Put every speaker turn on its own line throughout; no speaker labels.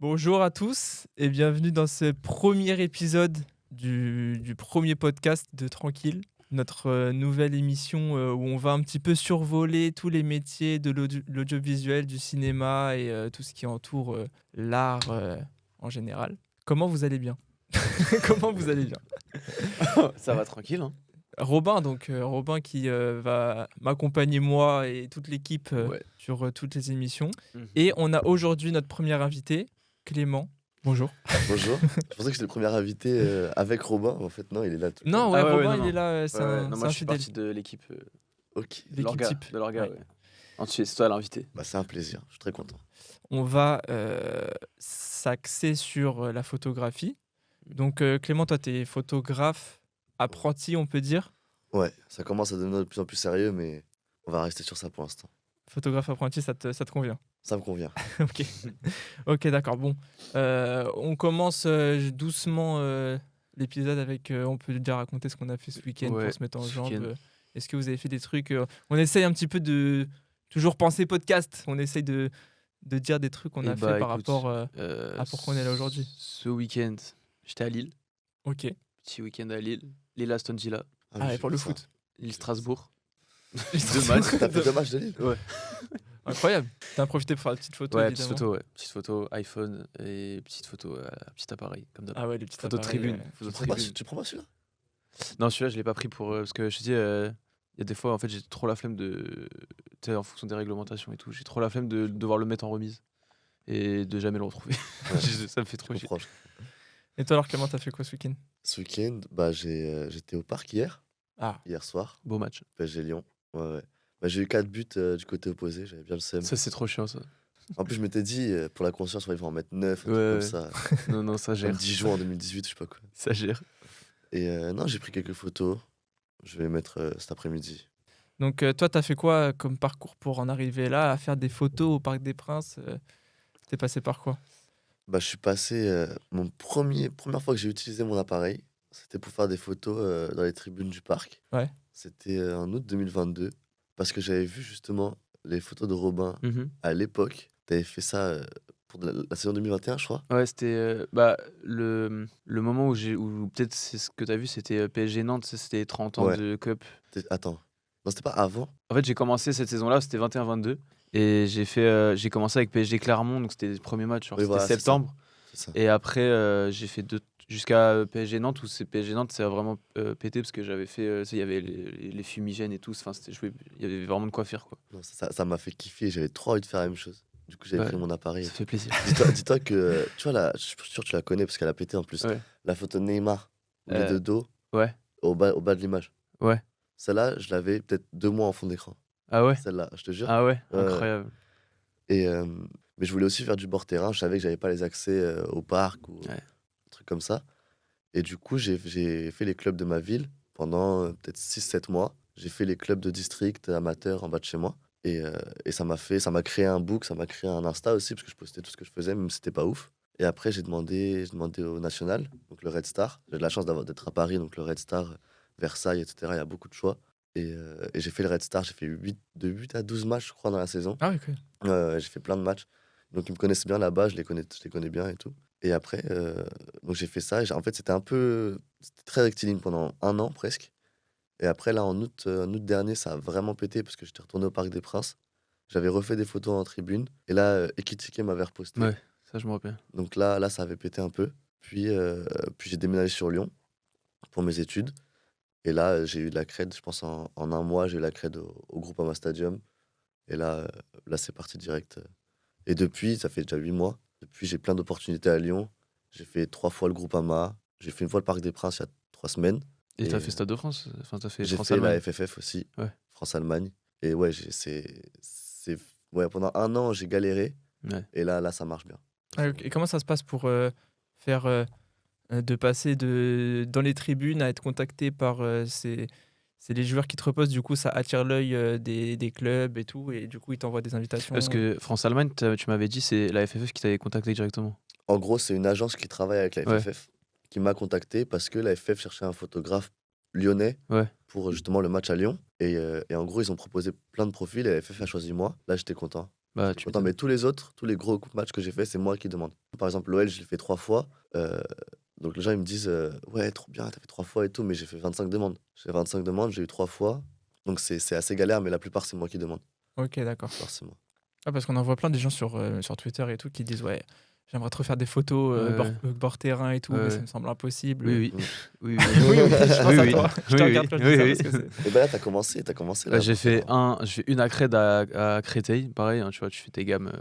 Bonjour à tous et bienvenue dans ce premier épisode du premier podcast de Tranquille, notre nouvelle émission où on va un petit peu survoler tous les métiers de l'audiovisuel, du cinéma et tout ce qui entoure l'art en général. Comment vous allez bien? Comment vous allez bien?
Ça va tranquille, hein?
Robin qui va m'accompagner moi et toute l'équipe
Ouais.
sur toutes les émissions.
Mmh.
Et on a aujourd'hui notre premier invité, Clément. Bonjour.
Bonjour. Je pensais que j'étais le premier invité avec Robin. En fait, non, il est là tout le
Non,
temps.
ouais,
Ah ouais,
Robin,
non,
il est
non.
là, c'est
Ouais,
un,
non,
c'est
moi
un
je suis
fidèle.
parti de l'équipe
Ok.
L'équipe
l'orga,
type.
de l'orga,
Ouais.
ouais. Ensuite, c'est toi l'invité.
Bah, c'est un plaisir. Je suis très content.
On va s'axer sur la photographie. Donc, Clément, toi, tu es photographe apprenti, on peut dire.
Ouais, ça commence à devenir de plus en plus sérieux, mais on va rester sur ça pour l'instant.
Photographe apprenti, ça te convient?
Ça me convient.
Ok, ok, d'accord. Bon, on commence doucement l'épisode avec, on peut déjà raconter ce qu'on a fait ce week-end
Ouais,
pour se mettre en
ce
jambes.
week-end.
Est-ce que vous avez fait des trucs on essaye un petit peu de toujours penser podcast. On essaye de dire des trucs qu'on
Eh
a
bah,
fait par
écoute,
rapport à pourquoi on est là aujourd'hui.
Ce week-end, j'étais à Lille.
Ok.
Petit week-end à Lille. Lille Aston Villa.
Ah
oui,
ouais,
j'ai
pour
vu
le
ça.
foot.
Lille Strasbourg.
Deux
matchs.
T'as fait 2 matchs de Lille?
Ouais.
Incroyable. T'as profité pour faire la petite photo,
Ouais, petite
évidemment.
photo, ouais. Petite photo iPhone et petite photo petit appareil, comme d'hab.
Ah ouais, les petites
Photo de
appareils,
tribune.
ouais.
Photo de
Tu prends pas,
tribune.
tu prends pas celui-là?
Non, celui-là, je l'ai pas pris pour. Parce que je te dis, il y a des fois, en fait, j'ai trop la flemme de. Tu sais, en fonction des réglementations et tout, j'ai trop la flemme de devoir le mettre en remise et de jamais le retrouver.
Ouais.
Ça me fait trop
Je
chier.
comprends.
Et toi alors, Clément, t'as fait quoi ce week-end?
Ce week-end, bah, j'étais au parc
Ah,
hier soir.
Beau match.
PSG Lyon. Ouais, ouais. Bah, j'ai eu 4 buts du côté opposé. J'avais bien le seum.
Ça, c'est trop chiant, ça.
En plus, je m'étais dit, pour la conscience, il faut en mettre 9, un truc
Ouais,
comme
ouais.
ça.
Non, non, ça
Comme
gère.
Dijon en 2018, je sais pas quoi.
Ça gère.
Et non, j'ai pris quelques photos. Je vais les mettre cet après-midi.
donc toi, t'as fait quoi comme parcours pour en arriver là, à faire des photos au Parc des Princes T'es passé par quoi?
Bah, je suis passé, première fois que j'ai utilisé mon appareil, c'était pour faire des photos dans les tribunes du parc.
Ouais.
C'était en août 2022, parce que j'avais vu justement les photos de Robin
Mhm.
à l'époque. Tu avais fait ça pour la saison 2021, je crois.
Ouais, c'était bah, le moment où peut-être c'est ce que tu as vu, c'était PSG Nantes, c'était 30 ans
Ouais.
de Cup.
Attends, non, c'était pas avant?
En fait, j'ai commencé cette saison-là, c'était 21-22. Et j'ai commencé avec PSG Clermont, donc c'était le premier match, genre
Oui,
c'était
voilà, c'est ça.
septembre.
C'est ça.
Et après, j'ai fait jusqu'à PSG Nantes, où c'est PSG Nantes, ça a vraiment pété parce que j'avais fait, tu sais, il y avait les fumigènes et tout, enfin, il y avait vraiment de quoi faire, quoi.
Non, ça m'a fait kiffer, j'avais trop envie de faire la même chose. Du coup, j'avais
Ouais,
pris mon appareil.
ça fait plaisir.
Dis-toi que, tu vois, je suis sûr que tu la connais parce qu'elle a pété en plus.
Ouais.
La photo de Neymar, où il est
Euh,
de dos,
Ouais,
au bas de l'image.
ouais.
Celle-là, je l'avais peut-être 2 mois en fond d'écran.
Ah ouais?
Celle-là, je te jure.
Ah ouais?
Ouais, ouais.
Incroyable.
Et, mais je voulais aussi faire du bord terrain. Je savais que j'avais pas les accès au parc ou
Ouais.
un truc comme ça. Et du coup, j'ai fait les clubs de ma ville pendant peut-être 6-7 mois. J'ai fait les clubs de district amateurs en bas de chez moi. Et ça m'a créé un book, ça m'a créé un Insta aussi, parce que je postais tout ce que je faisais, même si c'était pas ouf. Et après, j'ai demandé au National, donc le Red Star. J'ai de la chance d'être à Paris, donc le Red Star, Versailles, etc. Il y a beaucoup de choix. Et j'ai fait le Red Star, j'ai fait de 8 à 12 matchs, je crois, dans la saison.
Ah oui, ok.
Ouais, j'ai fait plein de matchs. Donc, ils me connaissaient bien là-bas, je les connais bien et tout. Et après, donc j'ai fait ça. En fait, c'était très rectiligne pendant 1 an presque. Et après, là, en août dernier, ça a vraiment pété parce que j'étais retourné au Parc des Princes. J'avais refait des photos en tribune. Et là, Ekitike m'avait reposté.
Ouais, ça je me rappelle.
Donc là, ça avait pété un peu. Puis j'ai déménagé sur Lyon pour mes études. Et là, j'ai eu de la cred, je pense en 1 mois, j'ai eu la cred au Groupama Stadium. Et là c'est parti direct. Et depuis, ça fait déjà 8 mois. Depuis, j'ai plein d'opportunités à Lyon. J'ai fait 3 fois le Groupama. J'ai fait 1 fois le Parc des Princes il y a 3 semaines.
Et t'as
Et
fait Stade de France? Enfin, t'as fait
j'ai fait
France-Allemagne?
la FFF aussi,
Ouais.
France-Allemagne. Et ouais, ouais, pendant 1 an, j'ai galéré.
Ouais.
Et là, ça marche bien.
Ah, ok. Et comment ça se passe pour faire de passer dans les tribunes à être contacté par c'est les joueurs qui te reposent, du coup ça attire l'œil des clubs et tout, et du coup ils t'envoient des invitations.
Parce que France-Allemagne, tu m'avais dit, c'est la FFF qui t'avait contacté directement.
En gros, c'est une agence qui travaille avec la
Ouais.
FFF qui m'a contacté parce que la FFF cherchait un photographe lyonnais
Ouais.
pour justement le match à Lyon. Et en gros, ils ont proposé plein de profils et la FFF a choisi moi. Là, j'étais content.
Bah, tu
Attends,
m'étonnes.
mais tous les autres, tous les gros matchs que j'ai fait, c'est moi qui demande. Par exemple, l'OL, je l'ai fait 3 fois. Donc les gens, ils me disent ouais, trop bien, t'as fait 3 fois et tout, mais j'ai fait 25 demandes. J'ai fait 25 demandes, j'ai eu 3 fois. Donc c'est assez galère, mais la plupart, c'est moi qui demande.
Ok,
La
d'accord.
plupart, c'est moi.
Ah, parce qu'on en voit plein des gens sur Twitter et tout qui disent ouais, j'aimerais trop faire des photos
Ouais.
bord terrain et tout,
Ouais,
mais ça
ouais.
me semble impossible.
Oui, oui.
Mm.
Oui,
Oui, oui, je pense
Oui,
à
oui.
toi. Je te
Oui,
regarde
oui.
quand je dis ça
Oui,
parce que
oui.
c'est.
Et ben là, t'as commencé là.
J'ai fait
Bordeaux.
une accred à Créteil, pareil, hein, tu vois, tu fais tes gammes,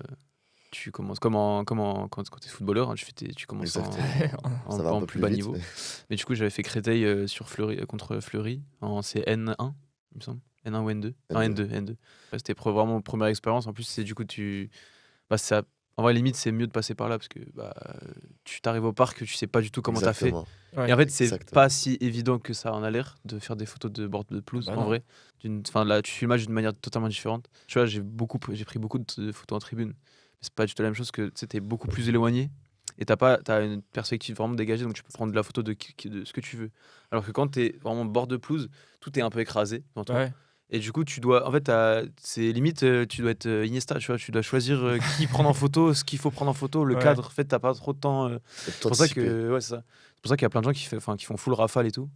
tu commences quand t'es footballeur, hein, tu commences
Exactement. Ça va un
en
peu
plus
plus
bas
vite.
niveau. Mais du coup, j'avais fait Créteil sur Fleury, contre Fleury, c'est N1, il me semble. N1 ou N2? Non,
N2.
N2. Ouais, c'était vraiment première expérience. En plus, c'est du coup, bah, ça... En vrai, limite, c'est mieux de passer par là parce que bah, tu t'arrives au parc, tu sais pas du tout comment t'as fait.
Exactement.
Ouais.
Et en fait, c'est
Exactement.
pas si évident que ça en a l'air de faire des photos de bord de pelouse,
bah
en
non.
vrai. Enfin, là, tu filmages d'une manière totalement différente. Tu vois, j'ai pris beaucoup de photos en tribune. Mais c'est pas du tout la même chose que tu sais, t'es beaucoup plus éloigné et t'as une perspective vraiment dégagée, donc tu peux prendre de la photo de ce que tu veux. Alors que quand t'es vraiment bord de pelouse, tout est un peu écrasé devant toi.
Ouais.
Et du coup, en fait, c'est limite, tu dois être Iniesta, tu vois, tu dois choisir qui prendre en photo, ce qu'il faut prendre en photo, le
Ouais.
cadre. En fait, t'as pas trop de temps.
C'est
C'est pour ça
anticipé.
que, ouais, c'est ça. C'est pour ça qu'il y a plein de gens qui font full rafale et tout.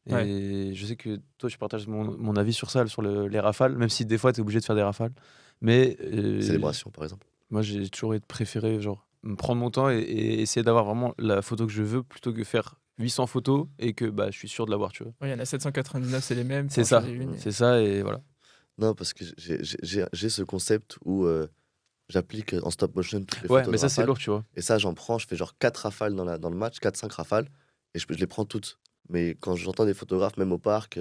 Et
Ouais.
je sais que toi, tu partages mon avis sur ça, sur les rafales, même si des fois, tu es obligé de faire des rafales. Mais
Célébration, par exemple.
moi, j'ai toujours préféré genre, me prendre mon temps et essayer d'avoir vraiment la photo que je veux plutôt que faire 800 photos et que bah, je suis sûr de l'avoir, tu vois.
Ouais, il y en a 799, c'est les mêmes.
C'est
T'en
ça,
choisis une.
c'est ça, et voilà.
Non, parce que j'ai ce concept où j'applique en stop motion toutes les
Ouais,
photos
mais
de
ça, c'est
rafale.
lourd, tu vois.
Et ça, j'en prends, je fais genre 4 rafales dans le match, 4-5 rafales, et je les prends toutes. Mais quand j'entends des photographes, même au parc,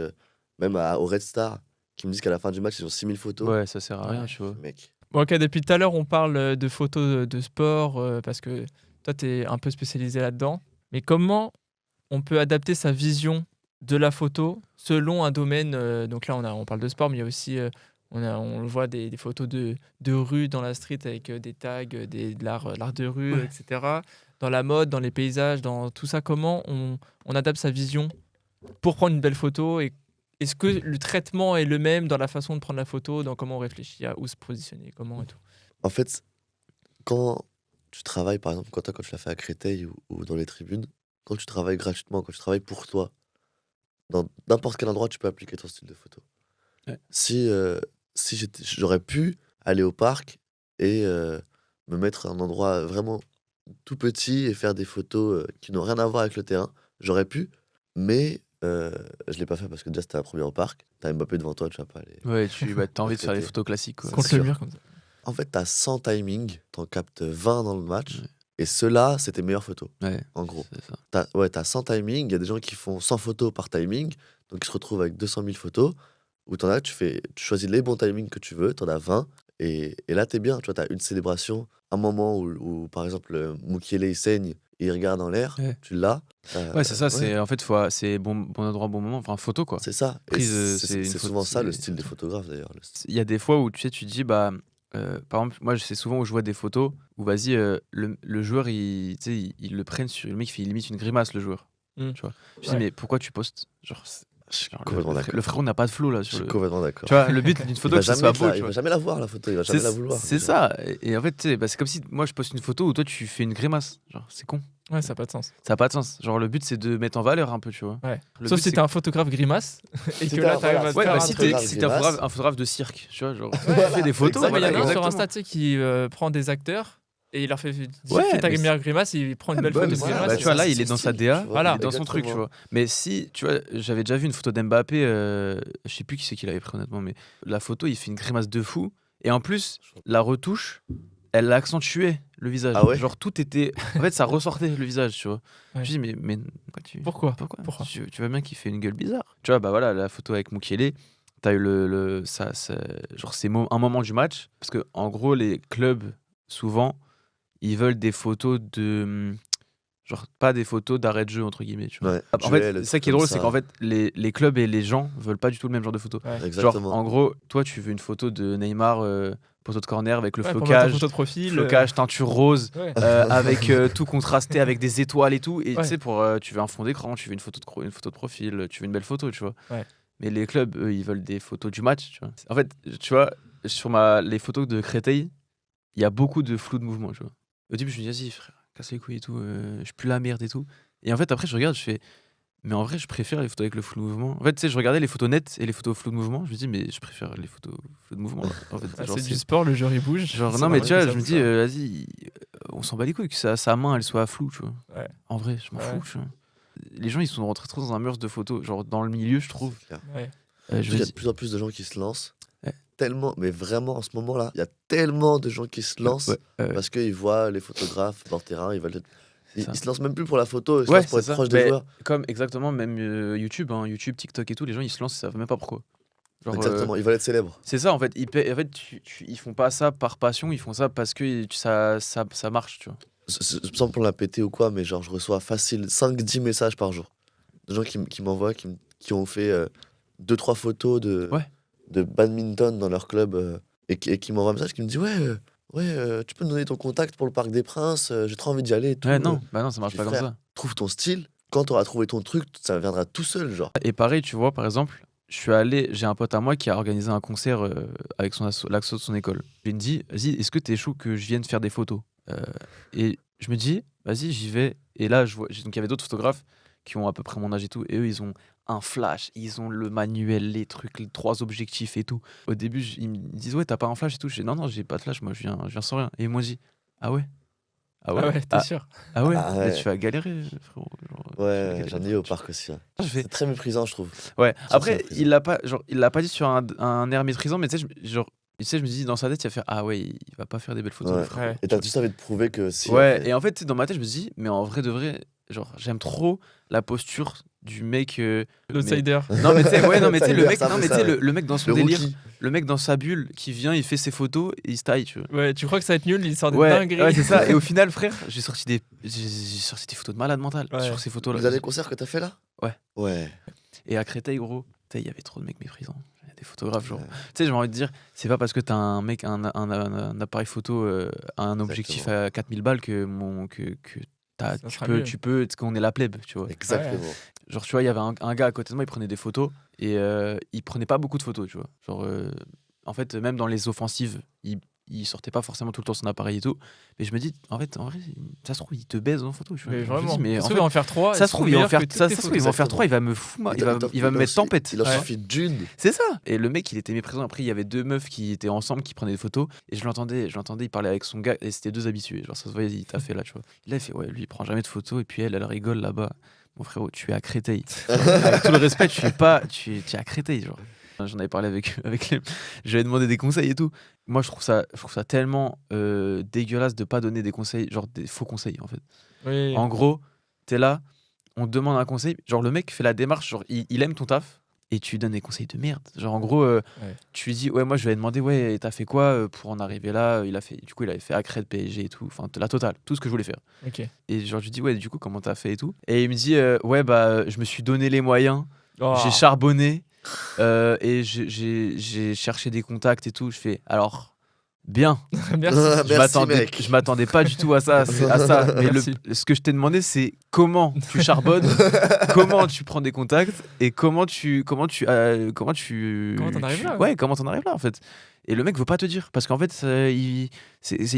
même au Red Star, qui me disent qu'à la fin du match, ils ont 6000 photos,
Ouais, ça sert à rien,
Ouais.
tu vois.
mec,
Bon, ok, depuis tout à l'heure, on parle de photos de sport parce que toi, tu es un peu spécialisé là-dedans. Mais comment on peut adapter sa vision de la photo selon un domaine donc là, on parle de sport, mais il y a aussi, on le voit, des photos de rue dans la street avec des tags, de l'art de rue,
Ouais.
etc. Dans la mode, dans les paysages, dans tout ça, comment on adapte sa vision pour prendre une belle photo et est-ce que le traitement est le même dans la façon de prendre la photo, dans comment on réfléchit à où se positionner, comment et tout?
en fait, quand tu travailles, par exemple, quand tu l'as fait à Créteil ou dans les tribunes, quand tu travailles gratuitement, quand tu travailles pour toi, dans n'importe quel endroit, tu peux appliquer ton style de photo.
Ouais.
Si j'aurais pu aller au parc et me mettre à un endroit vraiment tout petit et faire des photos qui n'ont rien à voir avec le terrain, j'aurais pu, mais je l'ai pas fait parce que déjà c'était la première au parc. T'as Mbappé devant toi, tu vas pas aller.
Ouais, t'as envie de faire des
traiter.
photos classiques, quoi.
C'est
Contre le
sûr.
mur comme ça.
En fait, t'as 100 timings, t'en captes 20 dans le match,
Ouais.
et ceux-là, c'est tes meilleures photos,
Ouais,
en gros.
c'est ça.
T'as 100 timings, il y a des gens qui font 100 photos par timing, donc ils se retrouvent avec 200 000 photos, où tu choisis les bons timings que tu veux, t'en as 20, et là, t'es bien. Tu vois, t'as une célébration, un moment où par exemple, Mukiele, il saigne, et il regarde en l'air,
Ouais.
tu l'as.
Ouais, c'est ça,
Ouais,
c'est en fait, c'est bon endroit, bon moment, enfin, photo, quoi.
c'est ça. Et
Prise, c'est une
c'est
photo,
souvent ça, le
c'est
style des
photo.
photographes, d'ailleurs.
Il y a des fois où tu sais, tu te dis, bah, par exemple, moi, c'est souvent où je vois des photos où, vas-y, le joueur, tu sais, ils le prennent sur. Le mec, il fait limite une grimace, le joueur.
Mm.
Tu vois. Je
Ouais.
dis, mais pourquoi tu postes genre,
Je suis
genre,
complètement d'accord.
le frérot n'a pas de flow là
Je
sur
suis
le.
complètement d'accord.
Tu vois, le but d'une
Il
photo,
va
que ça
jamais
soit
être
beau,
là,
tu
il
vois.
va jamais la voir, la photo, il va jamais la vouloir.
C'est
déjà.
ça. Et en fait, tu sais, bah, c'est comme si moi je poste une photo où toi tu fais une grimace. Genre, c'est con.
Ouais, ça n'a pas de sens.
Ça n'a pas de sens. Genre, le but c'est de mettre en valeur un peu, tu vois.
Ouais.
Le
Sauf
but,
si
c'est
t'es un photographe grimace et
Si
que
t'es
là,
un-
t'arrives
voilà,
à te
Ouais,
faire
bah
un
si
truc.
t'es un photographe de cirque, tu vois, genre tu
Voilà,
fais des photos.
Ouais, mais il y en a un sur
exactement.
Insta, tu sais, qui prend des acteurs et il leur fait
Ouais,
fais ta
mais
meilleure grimace, il prend une belle
Ouais,
photo
mais
de
voilà,
grimace.
bah,
et
tu vois,
ça,
là,
c'est
il est
son
dans sa
style.
DA,
Voilà.
il est dans son truc, tu vois. Mais si, tu vois, j'avais déjà vu une photo d'Mbappé, je sais plus qui c'est qui l'avait pris honnêtement, mais la photo, il fait une grimace de fou. Et en plus, la retouche, elle accentuait le visage.
Ah ouais?
Genre, tout était. En fait, ça ressortait le visage, tu vois.
Ouais.
Je dis, mais
Pourquoi
tu vois bien qu'il fait une gueule bizarre. Tu vois, bah voilà, la photo avec Mukiele, t'as eu genre, c'est un moment du match. Parce que, en gros, les clubs, souvent, ils veulent des photos de. Genre, pas des photos d'arrêt de jeu, entre guillemets, tu vois.
Ouais,
En fait,
duel,
ça
trucs
qui est
comme
drôle, c'est
ça.
qu'en fait, les clubs et les gens veulent pas du tout le même genre de photo.
Ouais.
Genre,
Exactement.
en gros, toi, tu veux une photo de Neymar, poteau de corner avec le
Ouais, pour mettre en
flocage,
photo de profil.
teinture rose,
Ouais.
avec tout contrasté avec des étoiles et tout. Et
Ouais.
tu sais, tu veux un fond d'écran, tu veux une photo de profil, tu veux une belle photo, tu vois.
Ouais.
Mais les clubs, eux, ils veulent des photos du match, tu vois. En fait, tu vois, les photos de Créteil, il y a beaucoup de flou de mouvement, tu vois. Au début, je me dis, vas-y, frère, casse les couilles et tout, je suis plus la merde et tout. Et en fait, après, je regarde, je fais, mais en vrai, je préfère les photos avec le flou de mouvement. En fait, tu sais, je regardais les photos nettes et les photos flou de mouvement. Je me dis, mais je préfère les photos flou de mouvement. Là. En fait,
Ah,
genre,
c'est du sport, le joueur il bouge.
genre,
C'est
non, mais
normal
tu vois,
que ça
je me
bouge,
dis,
ça.
vas-y, on s'en bat les couilles que sa main, elle soit floue, tu vois.
Ouais.
En vrai, je m'en
Ouais.
fous, tu vois. Les gens, ils sont rentrés trop dans un mur de photos, genre dans le milieu, je trouve.
C'est clair.
Ouais.
Je
Il
me
y a de
dis,
plus en plus de gens qui se lancent.
Ouais.
Tellement, mais vraiment en ce moment-là, il y a tellement de gens qui se lancent parce qu'ils voient les photographes bord terrain, ils veulent
ça.
ils se lancent même plus pour la photo, ils se
Ouais,
lancent pour
c'est
être
ça.
proche des
Mais
joueurs.
comme exactement, même YouTube, hein, YouTube, TikTok et tout, les gens, ils se lancent, ils savent même pas pourquoi. Genre,
Exactement, ils veulent être célèbres.
c'est ça, en fait. En fait, ils font pas ça par passion, ils font ça parce que ça marche, tu vois.
Sans pour la péter ou quoi, mais genre je reçois facile 5-10 messages par jour. De gens qui m'envoient, qui ont fait 2-3 photos
Ouais.
de badminton dans leur club et qui m'envoient un message qui me dit tu peux me donner ton contact pour le Parc des Princes, j'ai trop envie d'y aller et tout.
Ouais, non, bah non, ça marche
dis,
pas comme
frère,
ça.
trouve ton style, quand tu auras trouvé ton truc, ça viendra tout seul, genre.
Et pareil, tu vois, par exemple, j'ai un pote à moi qui a organisé un concert avec l'asso de son école. Il me dit, vas-y, est-ce que t'es chaud que je vienne faire des photos Et je me dis, vas-y, j'y vais. Et là, donc il y avait d'autres photographes qui ont à peu près mon âge et tout. Et eux, ils ont un flash, ils ont le manuel, les trucs, les 3 objectifs et tout. Au début, ils me disent, ouais, t'as pas un flash et tout. Je dis, non, j'ai pas de flash, moi, je viens sans rien. Et ils m'ont dit, ah ouais Ah
Ah
ouais
ouais, t'es sûr?
Ah ouais,
Ah
mais
ouais.
tu vas galérer, frérot. Genre, tu vas
Ouais,
galérer,
j'en ai eu au parc aussi.
Je fais,
C'est très méprisant, je trouve.
ouais,
Très,
après,
très
il l'a pas dit sur un air maîtrisant, mais tu sais, je me dis, dans sa tête, il va faire, ah ouais, il va pas faire des belles photos, le
Ouais.
frérot.
Ouais.
Et t'as juste envie de prouver que si.
Ouais,
en fait,
et en fait, tu sais, dans ma tête, je me dis, mais en vrai de vrai, genre, j'aime trop la posture du mec.
L'outsider.
Non, mais tu sais, ouais, non, mais tu sais, le
Ça
mec,
fait
non, mais tu
ça,
sais,
ouais.
le mec dans son
le
délire,
rookie.
le mec dans sa bulle qui vient, il fait ses photos et il se taille, tu vois.
Ouais, tu crois que ça va être nul, il sort des
Ouais,
dingueries.
ouais, c'est ça. Et au final, frère, j'ai sorti des photos de malade mental
Ouais.
sur ces
Le
photos-là.
dernier concert que t'as fait là
Ouais.
Ouais.
Et à Créteil, gros, tu sais, il y avait trop de mecs méprisants. Il y a des photographes, genre.
Ouais.
Tu sais, j'ai envie de dire, c'est pas parce que t'as un mec, un appareil photo, un objectif à 4000 balles que
Ça
tu
sera
peux,
mieux.
tu peux, qu'on est la plèbe, tu vois.
Exactement.
Genre, tu vois, il y avait un gars à côté de moi, il prenait des photos et il prenait pas beaucoup de photos, tu vois. Genre, en fait, même dans les offensives, il sortait pas forcément tout le temps son appareil et tout. Mais je me dis, en vrai, ça se trouve, il te baise en photo, tu vois.
Mais
Genre, je me
vraiment.
dis, mais
Ça
en
se
fait,
trouve, il va en faire 3.
ça se trouve, il va en faire, ça se trouve, il va en faire
Exactement.
3, il va me foutre, il va me mettre tempête.
Il en
Ouais.
suffit d'une.
C'est ça. Et le mec, il était méprisant. Après, il y avait 2 meufs qui étaient ensemble, qui prenaient des photos. Et je l'entendais, il parlait avec son gars. Et c'était 2 habitués. Genre, ça se voyait, il t'a fait là, tu vois. Là, il fait, ouais, lui, il prend jamais de photos. Et puis elle rigole là-bas. Mon frérot, tu es à Créteil. Avec tout le respect, tu es à Créteil, genre. J'en avais parlé avec les. J'avais demandé des conseils et tout. Moi, je trouve ça tellement dégueulasse de pas donner des conseils, genre des faux conseils, en fait.
Oui.
En gros, t'es là, on te demande un conseil. Genre, le mec fait la démarche, genre, il aime ton taf et tu lui donnes des conseils de merde. Genre, en gros, tu lui dis, ouais, moi, je vais demander, ouais, t'as fait quoi pour en arriver là il avait fait Accred, PSG et tout. Enfin, la totale, tout ce que je voulais faire.
Ok.
Et genre, je lui dis, ouais, du coup, comment t'as fait et tout. Et il me dit, ouais, bah, je me suis donné les moyens,
Oh.
j'ai charbonné et j'ai cherché des contacts et tout. Je fais, alors. Bien.
Merci.
Merci, mec.
Je m'attendais pas du tout à ça. Mais
Merci.
ce que je t'ai demandé, c'est comment tu charbonnes, comment tu prends des contacts et comment
Comment t'en arrives là,
Ouais, comment t'en arrives là en fait. Et le mec veut pas te dire parce qu'en fait, il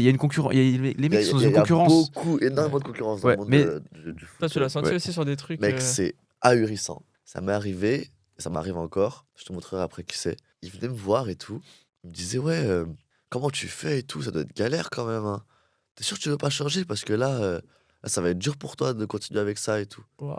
y a une concurrence. Les mecs sont dans une concurrence.
Énormément de concurrence dans
Ouais,
le monde
mais-
du foot.
Toi, tu l'as senti
Ouais.
aussi sur des trucs.
Mec, c'est ahurissant. Ça m'est arrivé, ça m'arrive encore. Je te montrerai après qui c'est. Il venait me voir et tout. Il me disait, ouais, comment tu fais et tout, ça doit être galère quand même. Hein. T'es sûr que tu veux pas changer parce que là, ça va être dur pour toi de continuer avec ça et tout.
Waouh.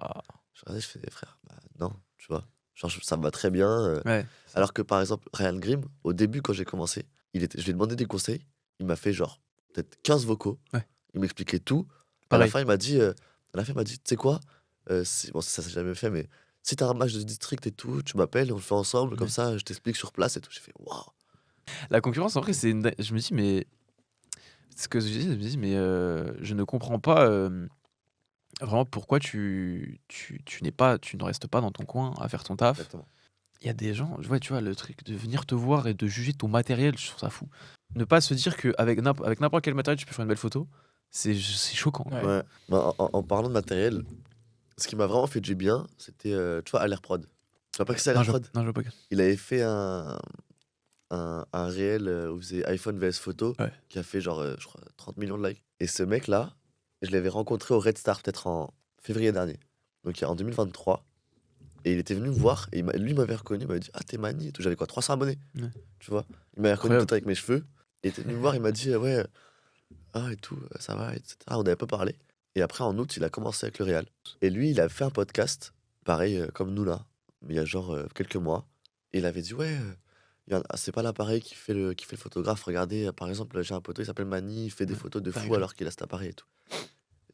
Je regardais, je fais, frère, bah non, tu vois. Genre, ça me va très bien.
Ouais.
Alors que par exemple, Ryan Grimm, au début, quand j'ai commencé, je lui ai demandé des conseils. Il m'a fait genre peut-être 15 vocaux.
Ouais.
Il m'expliquait tout. À
Pareil.
la fin, il m'a dit, tu sais quoi, bon, ça s'est jamais fait, mais si t'as un match de district et tout, tu m'appelles, on le fait ensemble, comme
Ouais.
ça, je t'explique sur place et tout. J'ai fait, waouh.
La concurrence, en vrai, je me dis, mais. Ce que je dis, je me dis, mais je ne comprends pas vraiment pourquoi tu ne restes pas dans ton coin à faire ton taf.
Exactement.
Il y a des gens, tu vois, le truc de venir te voir et de juger ton matériel, je trouve ça fou. Ne pas se dire qu'avec n'importe quel matériel, tu peux faire une belle photo, c'est choquant.
Ouais.
Ouais. Bah, en parlant de matériel, ce qui m'a vraiment fait du bien, c'était, tu vois, Allerprod. Tu vois pas que c'est
Non, je
Allerprod?
non, je vois pas.
Il avait fait un un réel où il faisait iPhone vs photo,
Ouais.
qui a fait genre, je crois, 30 millions de likes. Et ce mec-là, je l'avais rencontré au Red Star peut-être en février dernier, donc en 2023. Et il était venu me voir, et lui il m'avait reconnu, il m'avait dit ah t'es Mani et tout, j'avais quoi 300 abonnés,
Ouais.
tu vois. Il m'avait reconnu
Incroyable.
peut-être avec mes cheveux, et il était venu me voir, il m'a dit ouais, ah et tout, ça va, etc. On avait pas parlé. Et après en août, il a commencé avec le Real. Et lui, il a fait un podcast, pareil comme nous là, mais il y a genre quelques mois. Et il avait dit ouais, c'est pas l'appareil qui fait le photographe. Regardez, par exemple, j'ai un poteau, il s'appelle Mani, il fait des
Ouais,
photos de fou
dingue.
alors qu'il a cet appareil et tout.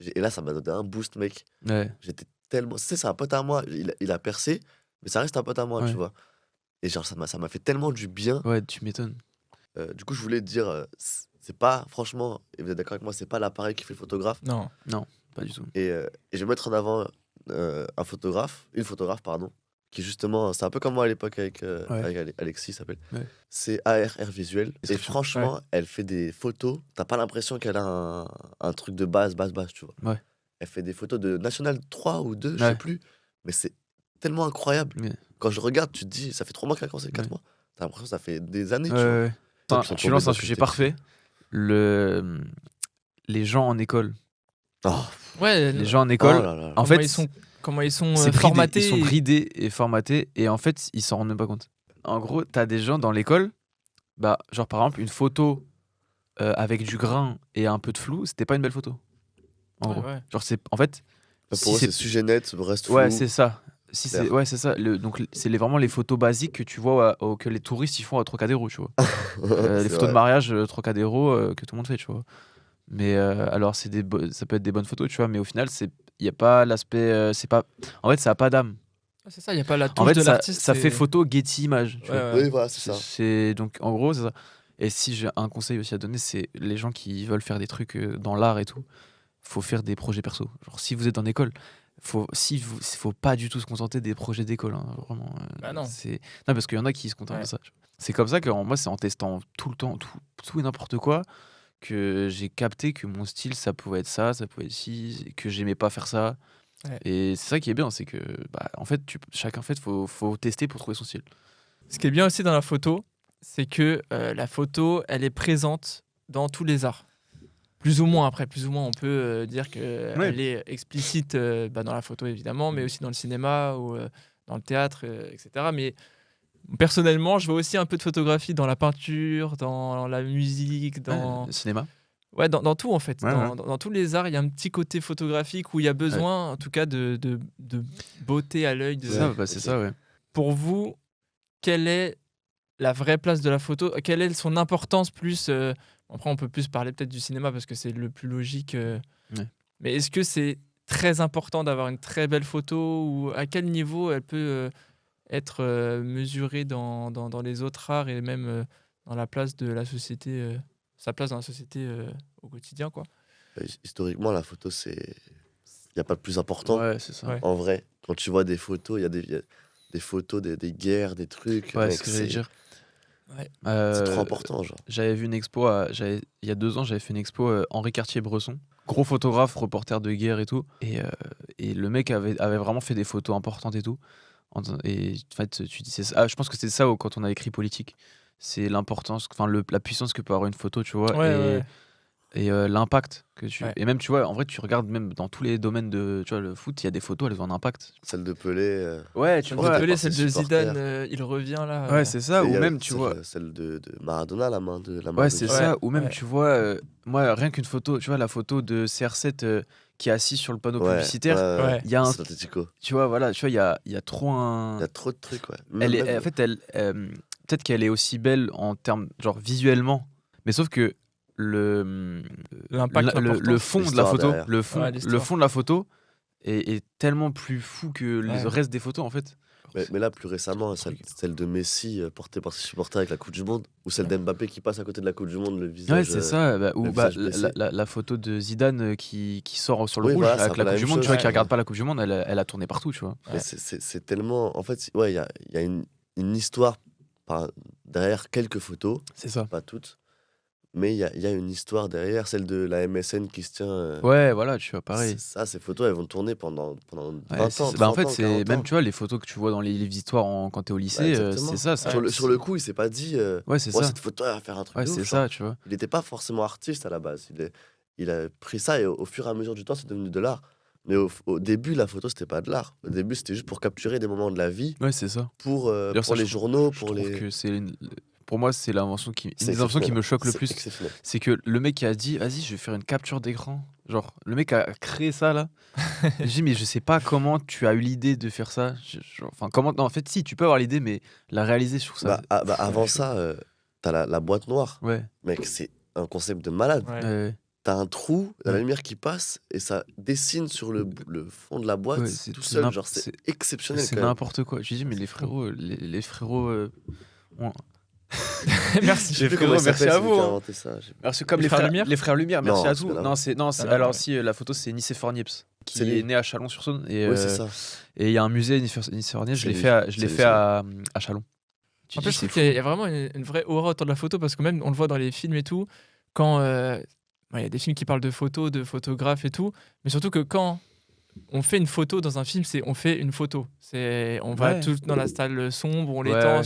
Et là, ça m'a donné un boost, mec.
Ouais.
J'étais tellement. Tu sais, c'est un pote à moi, il a percé, mais ça reste un pote à moi, tu
Ouais.
vois. Et genre, ça m'a fait tellement du bien.
Ouais, tu m'étonnes.
Du coup, je voulais te dire, c'est pas, franchement, et vous êtes d'accord avec moi, c'est pas l'appareil qui fait le photographe.
Non.
Non, pas du tout.
Et je vais mettre en avant une photographe, pardon, qui justement, c'est un peu comme moi à l'époque avec,
Ouais.
avec Alexis, il s'appelle.
Ouais.
C'est ARR Visuel.
Est-ce
Et
que tu-
franchement, elle fait des photos. T'as pas l'impression qu'elle a un truc de base, tu vois.
Ouais.
Elle fait des photos de National 3 ou 2, je
Ouais.
sais plus. Mais c'est tellement incroyable.
Ouais.
Quand je regarde, tu te dis, ça fait 3 mois qu'elle a commencé, 4
Ouais.
mois. T'as l'impression que ça fait des années,
Ouais,
tu vois.
ouais.
Ils
Enfin,
sont
tu
tombés
lances un
dans
sujet
cette
parfait. Les gens en école.
Oh,
Ouais,
Les gens en
oh
école,
là là.
en fait,
comment ils sont
c'est bridé.
formatés.
Ils sont bridés et formatés, et en fait, ils s'en rendent même pas compte. En gros, t'as des gens dans l'école, bah, genre par exemple, une photo avec du grain et un peu de flou, c'était pas une belle photo. En
Ouais,
gros.
ouais.
Genre, c'est. En fait,
Pour
si
eux,
c'est.
c'est sujet net, reste flou.
Ouais, c'est ça. Si
clair.
c'est, ouais, c'est ça. Donc, c'est vraiment les photos basiques que tu vois que les touristes ils font à Trocadéro, tu vois. Les
C'est
photos de
vrai.
mariage Trocadéro que tout le monde fait, tu vois. Mais alors, ça peut être des bonnes photos, tu vois, mais au final, il n'y a pas l'aspect. C'est pas... En fait, ça n'a pas d'âme.
Ah, c'est ça, il n'y a pas la
En
touche
fait,
de
ça,
l'artiste.
ça fait
c'est-
photo Getty Images, tu
Ouais,
vois.
ouais.
Oui, voilà, c'est ça.
Donc, en gros, c'est ça. Et si j'ai un conseil aussi à donner, c'est les gens qui veulent faire des trucs dans l'art et tout, faut faire des projets perso. Genre, si vous êtes en école, faut pas du tout se contenter des projets d'école, hein, vraiment.
Bah non.
Non, parce qu'il y en a qui se contentent
Ouais.
de ça. Tu vois. C'est comme ça que moi, c'est en testant tout le temps, tout et n'importe quoi, que j'ai capté que mon style, ça pouvait être ça pouvait être ci, que j'aimais pas faire ça.
Ouais.
Et c'est ça qui est bien, c'est que, bah, en fait, chacun, en fait, faut tester pour trouver son style.
Ce qui est bien aussi dans la photo, c'est que la photo, elle est présente dans tous les arts. Plus ou moins, après, plus ou moins, on peut dire qu'elle
Ouais.
est explicite dans la photo, évidemment, mais aussi dans le cinéma ou dans le théâtre, etc. Mais personnellement, je vois aussi un peu de photographie dans la peinture, dans la musique, dans...
Le cinéma.
Ouais, dans tout, en fait.
Ouais, ouais.
Dans tous les arts, il y a un petit côté photographique où il y a besoin, en tout cas, de beauté à l'œil.
C'est ça,
Ouais,
c'est
ok.
ça, ouais.
Pour vous, quelle est la vraie place de la photo? Quelle est son importance plus après, on peut plus parler peut-être du cinéma parce que c'est le plus logique.
Ouais.
Mais est-ce que c'est très important d'avoir une très belle photo ou à quel niveau elle peut être mesurée dans les autres arts et même dans la place de la société, sa place dans la société au quotidien, quoi?
Historiquement, la photo, il n'y a pas de plus important.
Ouais, c'est ça.
Ouais.
En vrai, quand tu vois des photos, il y a des photos des guerres, des trucs.
Ouais,
mec,
c'est ce que j'allais dire.
Ouais.
c'est trop important, genre.
J'avais vu une expo, il y a 2 ans, j'avais fait une expo Henri Cartier-Bresson, gros photographe, reporter de guerre et tout. Et le mec avait vraiment fait des photos importantes et tout. Et en fait, tu dis, je pense que c'était ça quand on a écrit politique. C'est l'importance, enfin la puissance que peut avoir une photo, tu vois.
Ouais.
Et l'impact que tu.
Ouais.
Et même, tu vois, en vrai, tu regardes même dans tous les domaines de. Tu vois, le foot, il y a des photos, elles ont un impact.
Celle de Pelé.
Ouais, tu
Celle
vois.
de Pelé,
par
celle
ses
de
supporters.
Zidane, il revient là.
Ouais, c'est ça.
Et il
Ou
y a
même, tu vois.
Celle de Maradona, la main de
Ouais,
de
c'est
Dieu.
ça. Ou même,
ouais.
tu vois, moi, rien qu'une photo, tu vois, la photo de CR7 qui est assis sur le panneau
Ouais,
publicitaire,
Ouais.
il y a un.
C'est Atletico.
Tu vois, voilà, tu vois, il y a trop un.
Il y a trop de trucs, ouais.
En fait, peut-être qu'elle est aussi belle en termes, genre visuellement, mais sauf que
L'impact,
le
l'importance.
fond de la
L'histoire
photo,
derrière.
Ouais,
le
l'histoire.
fond de la photo est tellement plus fou que le
Ouais.
reste des photos, en fait.
Mais là, plus récemment,
trop
celle de Messi portée par ses supporters avec la Coupe du Monde, ou celle d'Mbappé qui passe à côté de la Coupe du Monde, le
Ouais,
visage.
c'est ça. Ou
le visage baissé.
la photo de Zidane qui sort sur le
Oui,
rouge
voilà, c'est
avec
un peu
la
la
Coupe du
même
Monde, tu vois,
chose.
qui regarde pas la Coupe du Monde, elle a tourné partout, tu vois.
Mais
Ouais.
c'est tellement. En fait, ouais, il y a une histoire derrière quelques photos,
C'est ça.
pas toutes. mais il y a une histoire derrière, celle de la MSN qui se tient.
Ouais, voilà, tu vois, pareil.
Ça, ces photos, elles vont tourner pendant
Ouais,
20
c'est
ans,
ça.
30
Bah, en fait,
ans,
c'est
40
même,
ans.
tu vois, les photos que tu vois dans les livres d'histoire quand t'es au
Bah,
lycée,
exactement.
c'est ça.
Sur
Ouais,
le coup, il s'est pas dit
Ouais, c'est
ouais,
ça.
cette photo, elle va faire un truc
Ouais,
de
c'est
ouf. Genre.
ça, tu vois.
Il n'était pas forcément artiste à la base. Il a pris ça et au fur et à mesure du temps, c'est devenu de l'art. Mais au début, la photo, c'était pas de l'art. Au début, c'était juste pour capturer des moments de la vie,
Ouais, c'est ça. D'ailleurs,
pour
ça,
les journaux,
je
pour
trouve
les.
que pour moi, c'est une
C'est
des inventions qui
exceptionnel.
me choque le
C'est
plus.
exceptionnel.
C'est que le mec qui a dit, vas-y, je vais faire une capture d'écran. Genre, le mec a créé ça là. J'ai dit, mais je sais pas comment tu as eu l'idée de faire ça. Enfin, comment. Non, en fait, si, tu peux avoir l'idée, mais la réaliser sur ça.
Avant
chaud.
ça, t'as la boîte noire.
Ouais.
Mec, c'est un concept de malade.
Ouais.
Ouais,
T'as un trou, t'as la
Ouais.
lumière qui passe et ça dessine sur le fond de la boîte
c'est
tout seul. Genre,
c'est
c'est exceptionnel
c'est
quand même.
n'importe quoi. Je dis, mais
c'est
les
fou.
frérots, les frérots.
Merci.
Je sais
Les
plus comment il
frérots, merci
s'appelle,
à
celui
vous,
qui a
hein.
inventé ça.
Merci, comme
Les frères Lumière
les frères Lumière, merci
Non,
à
c'est
tout.
pas
Non, c'est non, c'est
non,
alors
ouais.
si la photo c'est Nicéphore Niepce
C'est
qui
lui.
est né à Chalon-sur-Saône et
Oui, c'est ça.
il y a un musée Nicéphore Niepce,
C'est
je l'ai
lui,
fait à,
c'est lui.
à Chalon. Tu
En
dis
plus, je
c'est
trouve
fou.
qu'il y a vraiment une vraie aura autour de la photo parce que même on le voit dans les films et tout, quand il y a des films qui parlent de photos, de photographes et tout, mais surtout que quand on fait une photo dans un film, c'est on fait une photo. On va
Ouais.
tous dans la salle sombre, on
Ouais,
l'étend
ouais.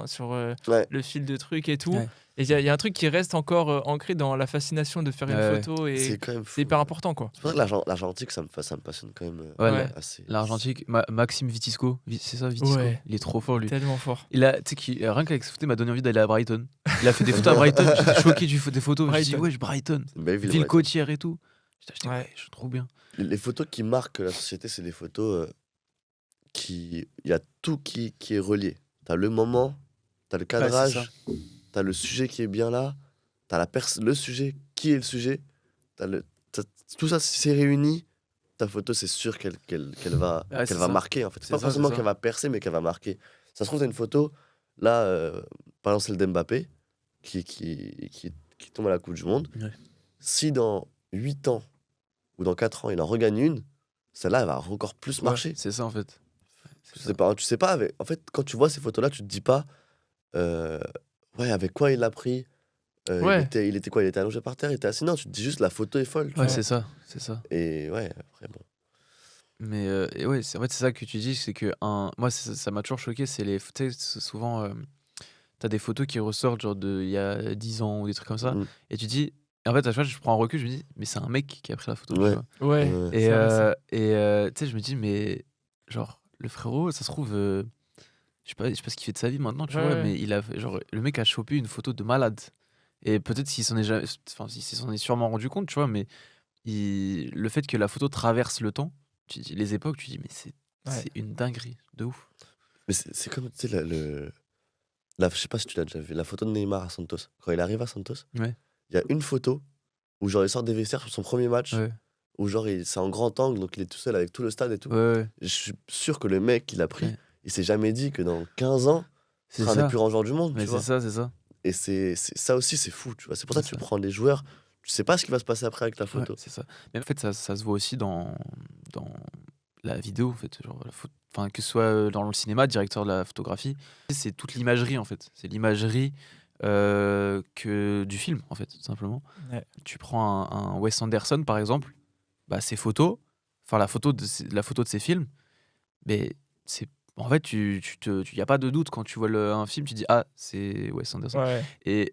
sur
Ouais.
le fil de trucs et tout.
Ouais.
Et il y a un truc qui reste encore ancré dans la fascination de faire une
Ouais.
photo
C'est
et
quand même fou.
c'est hyper important quoi.
C'est pour ça que l'argentique, ça me passionne quand même
Ouais,
Ouais.
assez.
L'argentique, Maxime Vitisco, c'est ça Vitisco.
Ouais.
Il est trop fort lui.
Tellement fort.
Il a, tu sais, rien qu'avec ses photos, il m'a donné envie d'aller à Brighton. Il a fait des photos à Brighton, j'étais choqué des photos. Je me suis dit,
Brighton.
ouais, Brighton,
C'est une belle ville.
ville
Brighton.
côtière et tout. J'étais,
Ouais.
ouais, je suis trop bien.
Les photos qui marquent la société, c'est des photos il y a tout qui est relié. T'as le moment, t'as le
Ouais, c'est ça.
cadrage, t'as le sujet qui est bien là, t'as le sujet, qui est le sujet, tout ça, si c'est réuni, ta photo, c'est sûr qu'elle va,
Ouais, c'est
qu'elle va
ça.
marquer. En fait. C'est
C'est
pas
ça,
forcément
c'est ça.
qu'elle va percer, mais qu'elle va marquer. Ça se trouve, t'as une photo, là, par exemple, celle d'Mbappé, qui tombe à la Coupe du Monde.
Ouais.
Si dans 8 ans ou dans 4 ans, il en regagne une, celle-là, elle va encore plus
Ouais,
marcher.
c'est ça en fait.
Tu sais pas, en fait, quand tu vois ces photos-là, tu te dis pas, ouais, avec quoi il l'a pris.
Ouais.
Il était quoi? Il était allongé par terre, il était assis. Non, tu te dis juste la photo est folle. tu
Ouais,
vois.
c'est ça, c'est ça.
Et ouais, après, bon.
Mais et ouais, en fait, c'est ça que tu dis, c'est que moi, ça m'a toujours choqué, c'est tu sais, souvent, t'as des photos qui ressortent, genre il y a 10 ans ou des trucs comme ça,
Mm.
et tu dis, et en fait, à chaque fois, je prends un recul, je me dis, mais c'est un mec qui a pris la photo, tu
Ouais.
vois.
Ouais.
Ouais.
Et,
C'est vrai, ça.
tu sais, je me dis, mais genre, le frérot, ça se trouve, je sais pas ce qu'il fait de sa vie maintenant, tu
Ouais,
vois,
ouais.
mais genre, le mec a chopé une photo de malade. Et peut-être s'il s'en est jamais, enfin, s'il s'en est sûrement rendu compte, tu vois, mais le fait que la photo traverse le temps, les époques, tu dis, mais c'est une dinguerie, de ouf.
Mais c'est comme, tu sais, je sais pas si tu l'as déjà vu, la photo de Neymar à Santos. Quand il arrive à Santos,
Ouais.
il y a une photo où genre il sort des vestiaires sur son premier match,
Ouais,
où genre c'est en grand angle, donc il est tout seul avec tout le stade et tout.
ouais.
Je suis sûr que le mec qui l'a pris,
Ouais.
il s'est jamais dit que dans 15 ans, ce
C'est
sera un des
ça.
plus grands joueurs du monde,
Mais
tu vois.
c'est ça.
Et ça aussi, c'est fou, tu vois. C'est pour ça que
C'est
tu
ça.
prends les joueurs, tu sais pas ce qui va se passer après avec ta
Ouais,
photo.
c'est ça. Mais en fait, ça se voit aussi dans la vidéo, en fait. Genre, enfin, que ce soit dans le cinéma, directeur de la photographie, c'est toute l'imagerie, en fait. C'est l'imagerie du film, en fait, tout simplement.
Ouais.
Tu prends un Wes Anderson, par exemple, bah, ses photos, enfin, la photo de ses films, mais c'est. En fait, y a pas de doute quand tu vois un film, tu dis ah c'est Wes Anderson.
Ouais.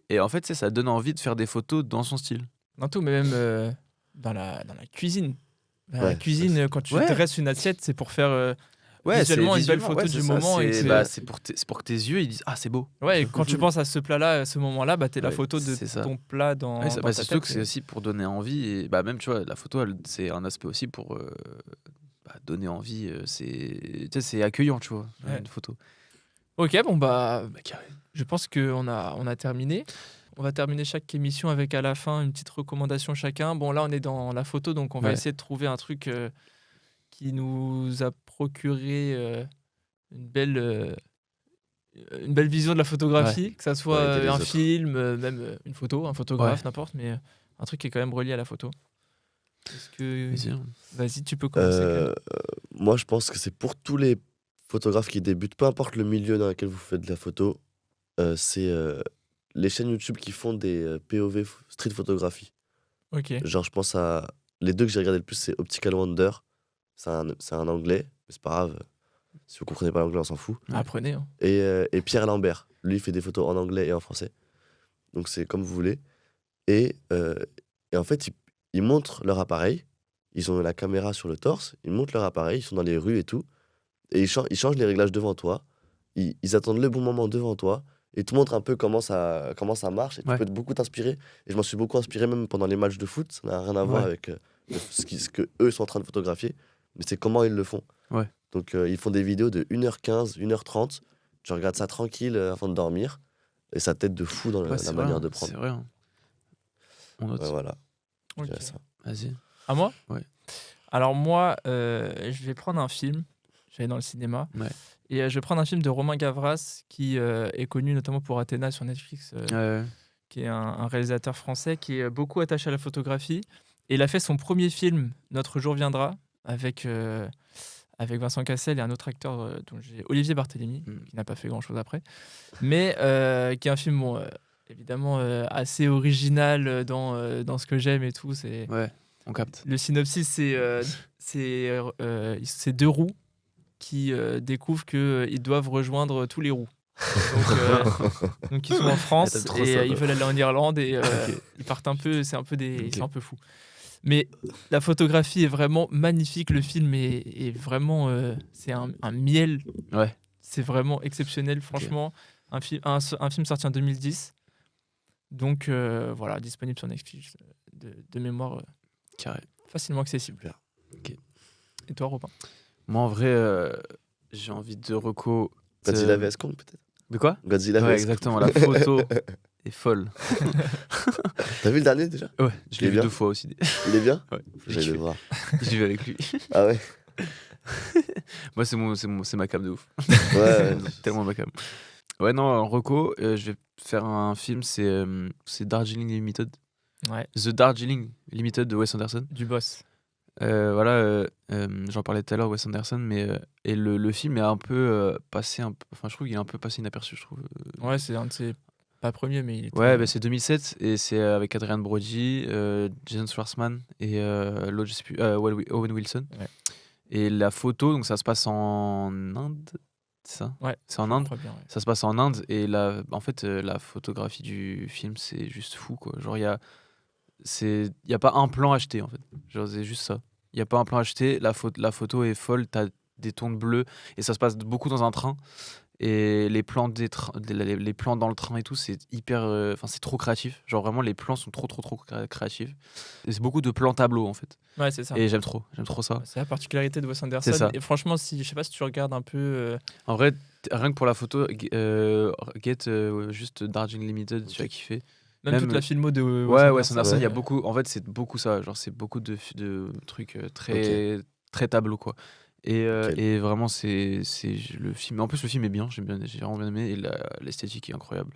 Et en fait, tu sais, ça donne envie de faire des photos dans son style.
Dans tout, mais même dans la cuisine. Dans la
Ouais,
cuisine, quand tu
Ouais.
dresses une assiette, c'est pour faire
Ouais,
visuellement
c'est
une belle
visuellement,
photo
ouais,
du
c'est ça,
moment. Et
c'est pour que tes yeux ils disent ah c'est beau.
ouais, et quand tu penses à ce plat-là, à ce moment-là, bah, t'es la
Ouais,
photo de
c'est ça.
ton plat dans,
Ouais,
dans
bah,
ta
c'est surtout
tête.
que c'est aussi pour donner envie et bah même tu vois la photo c'est un aspect aussi pour donner envie. Tu sais, c'est accueillant tu vois
Ouais.
une photo.
Ok, bon bah,
Carré.
je pense qu'on a terminé. On va terminer chaque émission avec à la fin une petite recommandation chacun. Bon là, on est dans la photo, donc on va
Ouais.
essayer de trouver un truc qui nous a procuré une belle vision de la photographie, que ça soit
Ouais, aider les
un
autres.
film, même une photo, un photographe, n'importe, mais un truc qui est quand même relié à la photo. Est-ce que...
Vas-y, hein.
Vas-y, tu peux commencer. Clément.
Moi, je pense que c'est pour tous les photographes qui débutent, peu importe le milieu dans lequel vous faites de la photo, c'est les chaînes YouTube qui font des POV street photographie.
Ok.
Genre, je pense à. Les deux que j'ai regardé le plus, c'est Optical Wonder. C'est un anglais, mais c'est pas grave. Si vous comprenez pas l'anglais, on s'en fout.
Apprenez. Hein.
Et Pierre Lambert. Lui, il fait des photos en anglais et en français. Donc, c'est comme vous voulez. Et, euh, et en fait, ils montrent leur appareil. Ils ont la caméra sur le torse. Ils montrent leur appareil. Ils sont dans les rues et tout. Et ils changent les réglages devant toi. Ils attendent le bon moment devant toi. Et te montrent un peu comment ça marche. Et tu
Ouais.
peux beaucoup t'inspirer. Et je m'en suis beaucoup inspiré même pendant les matchs de foot. Ça n'a rien à voir
Ouais.
avec ce que eux sont en train de photographier. Mais c'est comment ils le font.
Ouais.
Donc, ils font des vidéos de 1h15, 1h30. Tu regardes ça tranquille avant de dormir. Et ça t'aide de fou dans
Ouais,
la
c'est vrai,
manière
hein,
de prendre.
c'est vrai. Hein. On note.
Ouais, voilà. Je
Ok.
dirais ça.
Vas-y.
À moi?
Ouais.
Alors moi, je vais prendre un film. Je vais aller dans le cinéma.
Ouais.
Et je vais prendre un film de Romain Gavras, qui est connu notamment pour Athéna sur Netflix, qui est un réalisateur français qui est beaucoup attaché à la photographie. Et il a fait son premier film, Notre jour viendra, avec Vincent Cassel et un autre acteur, dont j'ai Olivier Barthélémy, qui n'a pas fait grand-chose après. Mais qui est un film, bon, évidemment, assez original dans ce que j'aime et tout. C'est...
Ouais, on capte.
Le synopsis, c'est deux roues qui découvrent qu'ils doivent rejoindre tous les roues. Donc ils sont en France
t'aimes trop
et
ça,
ils
toi.
veulent aller en Irlande et ils partent un peu, ils sont un peu fous. Mais la photographie est vraiment magnifique, le film est vraiment, c'est un miel.
Ouais.
C'est vraiment exceptionnel, franchement. Un film sorti en 2010. Donc voilà, disponible sur Netflix, de mémoire,
Carré.
facilement accessible.
Super.
Ok.
Et toi, Robin?
Moi, en vrai, j'ai envie de reco.
Godzilla vs Kong, peut-être.
De quoi?
Godzilla
Ouais,
vs
exactement.
Kong.
La photo est folle.
T'as vu le dernier déjà?
Ouais, je
Il
l'ai
est
vu
bien
2 fois aussi.
Il est bien?
Ouais,
J'allais le voir.
je l'ai vu avec lui.
Ah ouais?
Moi, c'est ma cam de ouf.
Ouais.
Tellement ma cam. Ouais, non, en reco, je vais faire un film, c'est Darjeeling Limited.
Ouais,
The Darjeeling Limited de Wes Anderson.
du boss.
Voilà, j'en parlais tout à l'heure, Wes Anderson, mais et le film est un peu passé, enfin, je trouve qu'il est un peu passé inaperçu, je trouve.
Ouais, c'est un de ses... Pas premier, mais il était...
Ouais, bah, c'est 2007 et c'est avec Adrian Brody, Jason Schwartzman et l'autre, je sais plus, Owen Wilson.
Ouais.
Et la photo, donc ça se passe en Inde, c'est ça?
Ouais,
C'est en
je
Inde.
crois bien, ouais.
Ça se passe en Inde et en fait, la photographie du film, c'est juste fou, quoi. Genre, il y a pas un plan acheté, en fait. Genre, c'est juste ça. Il y a pas un plan acheté, la photo est folle, t'as des tons de bleu et ça se passe beaucoup dans un train. Et les plans les plans dans le train et tout, c'est hyper, enfin, c'est trop créatif. Genre vraiment, les plans sont trop créatifs. Et c'est beaucoup de plans tableaux, en fait.
Ouais, c'est ça.
Et j'aime trop ça.
C'est la particularité de Wes Anderson.
C'est ça.
Et franchement, je sais pas si tu regardes un peu...
En vrai, rien que pour la photo, juste Darjeeling Limited, tu vas kiffer.
Même toute la filmo de
Ouais, Wes Anderson, il y a
ouais.
beaucoup. En fait, c'est beaucoup ça. Genre, c'est beaucoup de trucs très tableau, quoi. Et vraiment, c'est le film. En plus, le film est bien. J'ai vraiment bien aimé. Et l'esthétique est incroyable.